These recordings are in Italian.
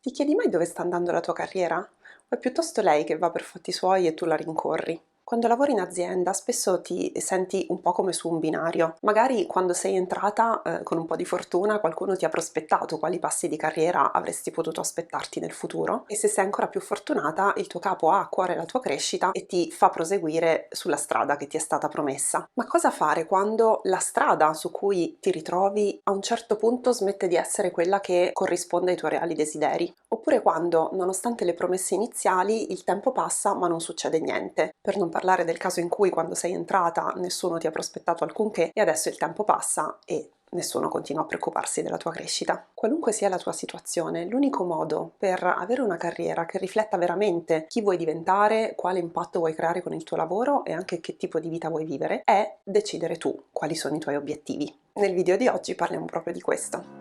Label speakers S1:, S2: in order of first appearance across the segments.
S1: Ti chiedi mai dove sta andando la tua carriera? O è piuttosto lei che va per fatti suoi e tu la rincorri? Quando lavori in azienda spesso ti senti un po' come su un binario. Magari quando sei entrata, con un po' di fortuna, qualcuno ti ha prospettato quali passi di carriera avresti potuto aspettarti nel futuro e se sei ancora più fortunata, il tuo capo ha a cuore la tua crescita e ti fa proseguire sulla strada che ti è stata promessa. Ma cosa fare quando la strada su cui ti ritrovi a un certo punto smette di essere quella che corrisponde ai tuoi reali desideri? Oppure quando, nonostante le promesse iniziali, il tempo passa ma non succede niente? Per non parlare del caso in cui quando sei entrata nessuno ti ha prospettato alcunché e adesso il tempo passa e nessuno continua a preoccuparsi della tua crescita. Qualunque sia la tua situazione, l'unico modo per avere una carriera che rifletta veramente chi vuoi diventare, quale impatto vuoi creare con il tuo lavoro e anche che tipo di vita vuoi vivere, è decidere tu quali sono i tuoi obiettivi. Nel video di oggi parliamo proprio di questo.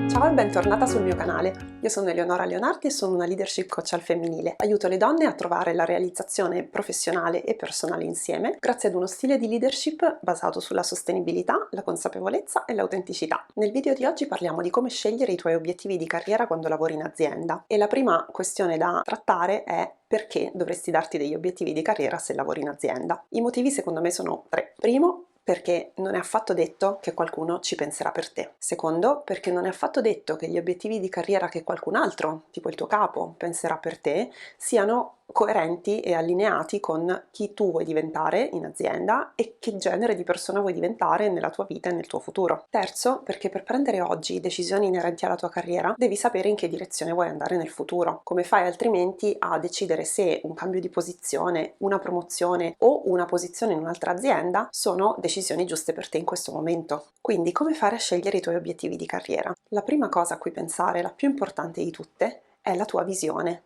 S1: Ciao e bentornata sul mio canale. Io sono Eleonora Leonardi e sono una leadership coach al femminile. Aiuto le donne a trovare la realizzazione professionale e personale insieme grazie ad uno stile di leadership basato sulla sostenibilità, la consapevolezza e l'autenticità. Nel video di oggi parliamo di come scegliere i tuoi obiettivi di carriera quando lavori in azienda e la prima questione da trattare è: perché dovresti darti degli obiettivi di carriera se lavori in azienda? I motivi secondo me sono tre. Primo, perché non è affatto detto che qualcuno ci penserà per te. Secondo, perché non è affatto detto che gli obiettivi di carriera che qualcun altro, tipo il tuo capo, penserà per te, siano coerenti e allineati con chi tu vuoi diventare in azienda e che genere di persona vuoi diventare nella tua vita e nel tuo futuro. Terzo, perché per prendere oggi decisioni inerenti alla tua carriera devi sapere in che direzione vuoi andare nel futuro. Come fai altrimenti a decidere se un cambio di posizione, una promozione o una posizione in un'altra azienda sono decisioni giuste per te in questo momento? Quindi come fare a scegliere i tuoi obiettivi di carriera? La prima cosa a cui pensare, la più importante di tutte, è la tua visione.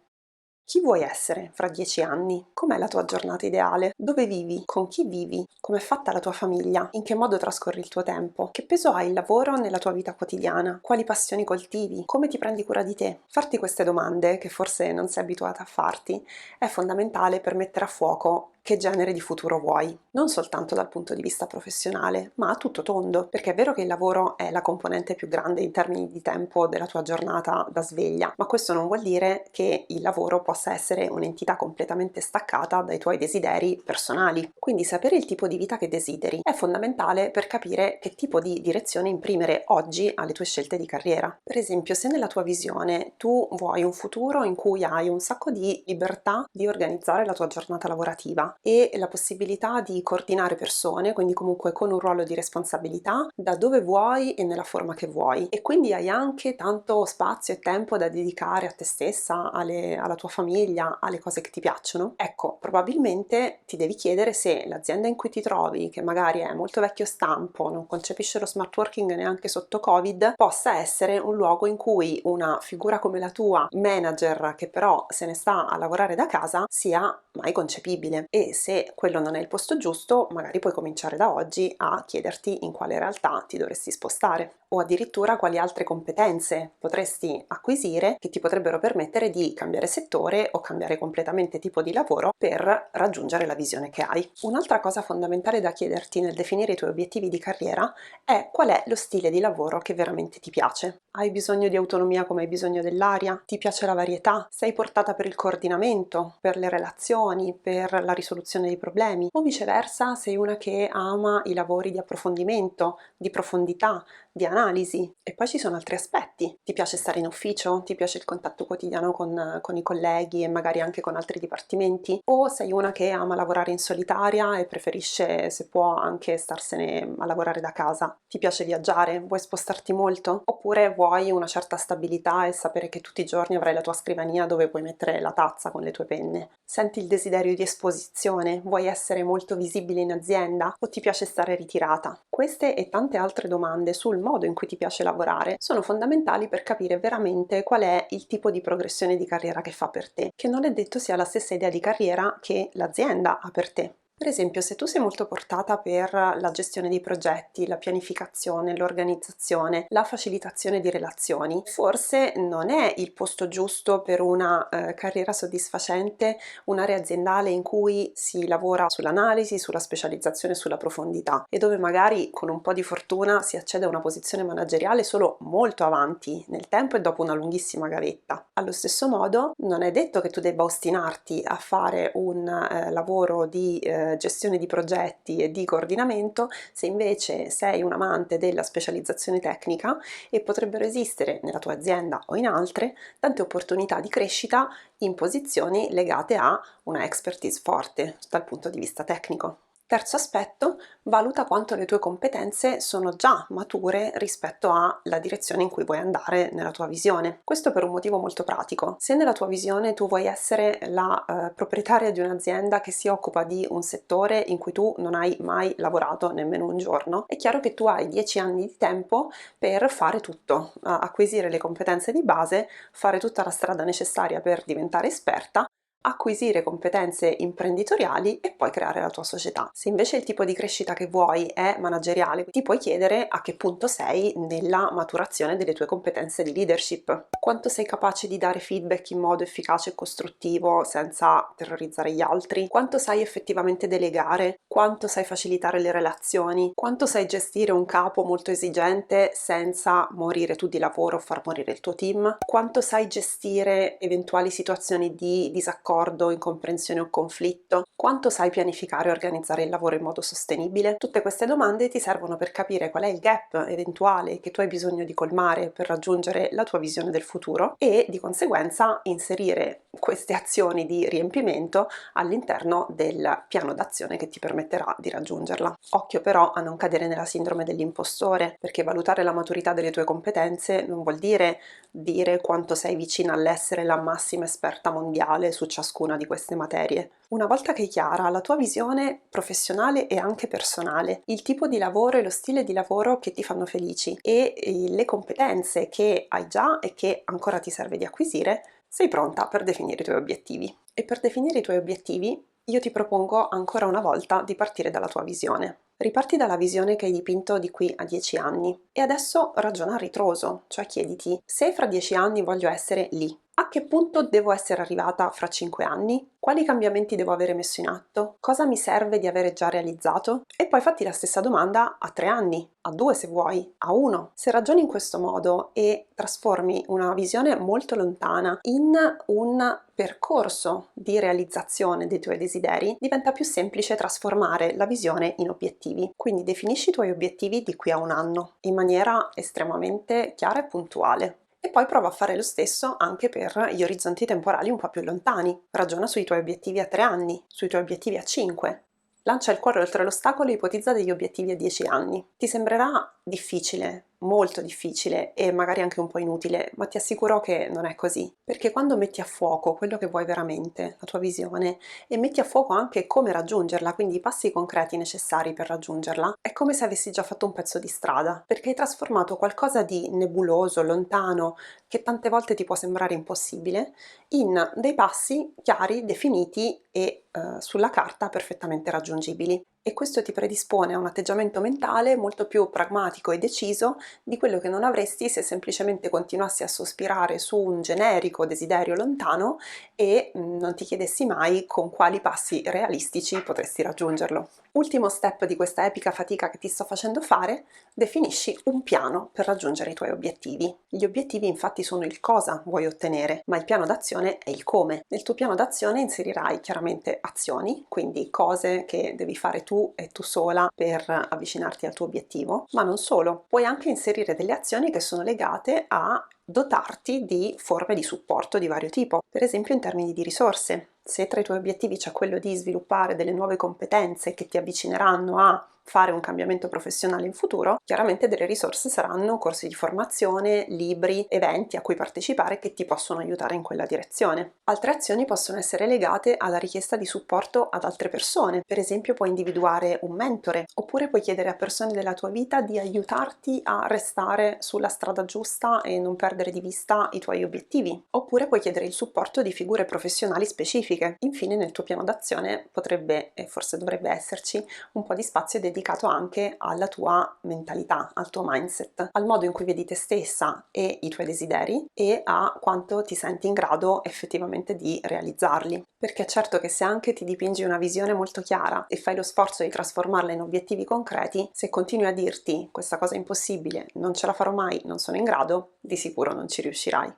S1: Chi vuoi essere fra 10 anni? Com'è la tua giornata ideale? Dove vivi? Con chi vivi? Com'è fatta la tua famiglia? In che modo trascorri il tuo tempo? Che peso ha il lavoro nella tua vita quotidiana? Quali passioni coltivi? Come ti prendi cura di te? Farti queste domande, che forse non sei abituata a farti, è fondamentale per mettere a fuoco che genere di futuro vuoi, non soltanto dal punto di vista professionale, ma a tutto tondo, perché è vero che il lavoro è la componente più grande in termini di tempo della tua giornata da sveglia, ma questo non vuol dire che il lavoro possa essere un'entità completamente staccata dai tuoi desideri personali. Quindi sapere il tipo di vita che desideri è fondamentale per capire che tipo di direzione imprimere oggi alle tue scelte di carriera. Per esempio, se nella tua visione tu vuoi un futuro in cui hai un sacco di libertà di organizzare la tua giornata lavorativa, e la possibilità di coordinare persone, quindi comunque con un ruolo di responsabilità, da dove vuoi e nella forma che vuoi. E quindi hai anche tanto spazio e tempo da dedicare a te stessa, alla tua famiglia, alle cose che ti piacciono. Ecco, probabilmente ti devi chiedere se l'azienda in cui ti trovi, che magari è molto vecchio stampo, non concepisce lo smart working neanche sotto Covid, possa essere un luogo in cui una figura come la tua, manager, che però se ne sta a lavorare da casa, sia mai concepibile. E se quello non è il posto giusto, magari puoi cominciare da oggi a chiederti in quale realtà ti dovresti spostare o addirittura quali altre competenze potresti acquisire che ti potrebbero permettere di cambiare settore o cambiare completamente tipo di lavoro per raggiungere la visione che hai. Un'altra cosa fondamentale da chiederti nel definire i tuoi obiettivi di carriera è qual è lo stile di lavoro che veramente ti piace. Hai bisogno di autonomia come hai bisogno dell'aria? Ti piace la varietà? Sei portata per il coordinamento, per le relazioni, per la risoluzione dei problemi? O viceversa, sei una che ama i lavori di approfondimento, di profondità, di analisi? E poi ci sono altri aspetti. Ti piace stare in ufficio? Ti piace il contatto quotidiano con i colleghi e magari anche con altri dipartimenti? O sei una che ama lavorare in solitaria e preferisce, se può, anche starsene a lavorare da casa? Ti piace viaggiare? Vuoi spostarti molto? Oppure vuoi una certa stabilità e sapere che tutti i giorni avrai la tua scrivania dove puoi mettere la tazza con le tue penne? Senti il desiderio di esposizione? Vuoi essere molto visibile in azienda? O ti piace stare ritirata? Queste e tante altre domande sul modo in cui ti piace lavorare sono fondamentali per capire veramente qual è il tipo di progressione di carriera che fa per te, che non è detto sia la stessa idea di carriera che l'azienda ha per te. Per esempio, se tu sei molto portata per la gestione dei progetti, la pianificazione, l'organizzazione, la facilitazione di relazioni, forse non è il posto giusto per una carriera soddisfacente, un'area aziendale in cui si lavora sull'analisi, sulla specializzazione, sulla profondità e dove magari con un po' di fortuna si accede a una posizione manageriale solo molto avanti nel tempo e dopo una lunghissima gavetta. Allo stesso modo, non è detto che tu debba ostinarti a fare un lavoro di gestione di progetti e di coordinamento se invece sei un amante della specializzazione tecnica e potrebbero esistere nella tua azienda o in altre tante opportunità di crescita in posizioni legate a una expertise forte dal punto di vista tecnico. Terzo aspetto, valuta quanto le tue competenze sono già mature rispetto alla direzione in cui vuoi andare nella tua visione. Questo per un motivo molto pratico. Se nella tua visione tu vuoi essere la proprietaria di un'azienda che si occupa di un settore in cui tu non hai mai lavorato nemmeno un giorno, è chiaro che tu hai 10 anni di tempo per fare tutto, acquisire le competenze di base, fare tutta la strada necessaria per diventare esperta, acquisire competenze imprenditoriali e poi creare la tua società. Se invece il tipo di crescita che vuoi è manageriale, ti puoi chiedere a che punto sei nella maturazione delle tue competenze di leadership. Quanto sei capace di dare feedback in modo efficace e costruttivo senza terrorizzare gli altri? Quanto sai effettivamente delegare? Quanto sai facilitare le relazioni? Quanto sai gestire un capo molto esigente senza morire tu di lavoro o far morire il tuo team? Quanto sai gestire eventuali situazioni di disaccordo, incomprensione o conflitto? Quanto sai pianificare e organizzare il lavoro in modo sostenibile? Tutte queste domande ti servono per capire qual è il gap eventuale che tu hai bisogno di colmare per raggiungere la tua visione del futuro e di conseguenza inserire queste azioni di riempimento all'interno del piano d'azione che ti permetterà di raggiungerla. Occhio però a non cadere nella sindrome dell'impostore, perché valutare la maturità delle tue competenze non vuol dire quanto sei vicina all'essere la massima esperta mondiale su ciascuna di queste materie. Una volta che è chiara la tua visione professionale e anche personale, il tipo di lavoro e lo stile di lavoro che ti fanno felici e le competenze che hai già e che ancora ti serve di acquisire, sei pronta per definire i tuoi obiettivi. E per definire i tuoi obiettivi io ti propongo ancora una volta di partire dalla tua visione. Riparti dalla visione che hai dipinto di qui a 10 anni e adesso ragiona a ritroso, cioè chiediti: se fra 10 anni voglio essere lì, a che punto devo essere arrivata fra 5 anni? Quali cambiamenti devo avere messo in atto? Cosa mi serve di avere già realizzato? E poi fatti la stessa domanda a 3 anni, a 2 se vuoi, a 1. Se ragioni in questo modo e trasformi una visione molto lontana in un percorso di realizzazione dei tuoi desideri, diventa più semplice trasformare la visione in obiettivi. Quindi definisci i tuoi obiettivi di qui a un anno in maniera estremamente chiara e puntuale. E poi prova a fare lo stesso anche per gli orizzonti temporali un po' più lontani. Ragiona sui tuoi obiettivi a 3 anni, sui tuoi obiettivi a 5. Lancia il cuore oltre l'ostacolo e ipotizza degli obiettivi a 10 anni. Ti sembrerà difficile, molto difficile e magari anche un po' inutile, ma ti assicuro che non è così. Perché quando metti a fuoco quello che vuoi veramente, la tua visione, e metti a fuoco anche come raggiungerla, quindi i passi concreti necessari per raggiungerla, è come se avessi già fatto un pezzo di strada, perché hai trasformato qualcosa di nebuloso, lontano, che tante volte ti può sembrare impossibile, in dei passi chiari, definiti e sulla carta perfettamente raggiungibili. E questo ti predispone a un atteggiamento mentale molto più pragmatico e deciso di quello che non avresti se semplicemente continuassi a sospirare su un generico desiderio lontano e non ti chiedessi mai con quali passi realistici potresti raggiungerlo. Ultimo step di questa epica fatica che ti sto facendo fare: definisci un piano per raggiungere i tuoi obiettivi. Gli obiettivi infatti sono il cosa vuoi ottenere, ma il piano d'azione è il come. Nel tuo piano d'azione inserirai chiaramente azioni, quindi cose che devi fare tu e tu sola per avvicinarti al tuo obiettivo, ma non solo. Puoi anche inserire delle azioni che sono legate a dotarti di forme di supporto di vario tipo, per esempio in termini di risorse. Se tra i tuoi obiettivi c'è quello di sviluppare delle nuove competenze che ti avvicineranno a fare un cambiamento professionale in futuro, chiaramente delle risorse saranno corsi di formazione, libri, eventi a cui partecipare che ti possono aiutare in quella direzione. Altre azioni possono essere legate alla richiesta di supporto ad altre persone, per esempio puoi individuare un mentore, oppure puoi chiedere a persone della tua vita di aiutarti a restare sulla strada giusta e non perdere di vista i tuoi obiettivi, oppure puoi chiedere il supporto di figure professionali specifiche. Infine nel tuo piano d'azione potrebbe e forse dovrebbe esserci un po' di spazio dedicato anche alla tua mentalità, al tuo mindset, al modo in cui vedi te stessa e i tuoi desideri e a quanto ti senti in grado effettivamente di realizzarli. Perché è certo che se anche ti dipingi una visione molto chiara e fai lo sforzo di trasformarla in obiettivi concreti, se continui a dirti questa cosa è impossibile, non ce la farò mai, non sono in grado, di sicuro non ci riuscirai.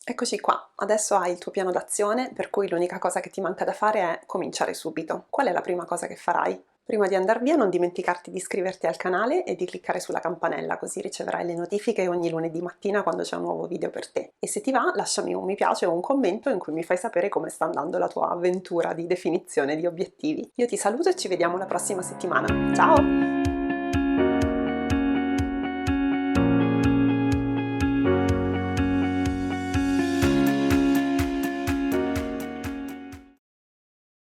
S1: Eccoci qua, adesso hai il tuo piano d'azione, per cui l'unica cosa che ti manca da fare è cominciare subito. Qual è la prima cosa che farai? Prima di andar via non dimenticarti di iscriverti al canale e di cliccare sulla campanella, così riceverai le notifiche ogni lunedì mattina quando c'è un nuovo video per te. E se ti va, lasciami un mi piace o un commento in cui mi fai sapere come sta andando la tua avventura di definizione di obiettivi. Io ti saluto e ci vediamo la prossima settimana. Ciao!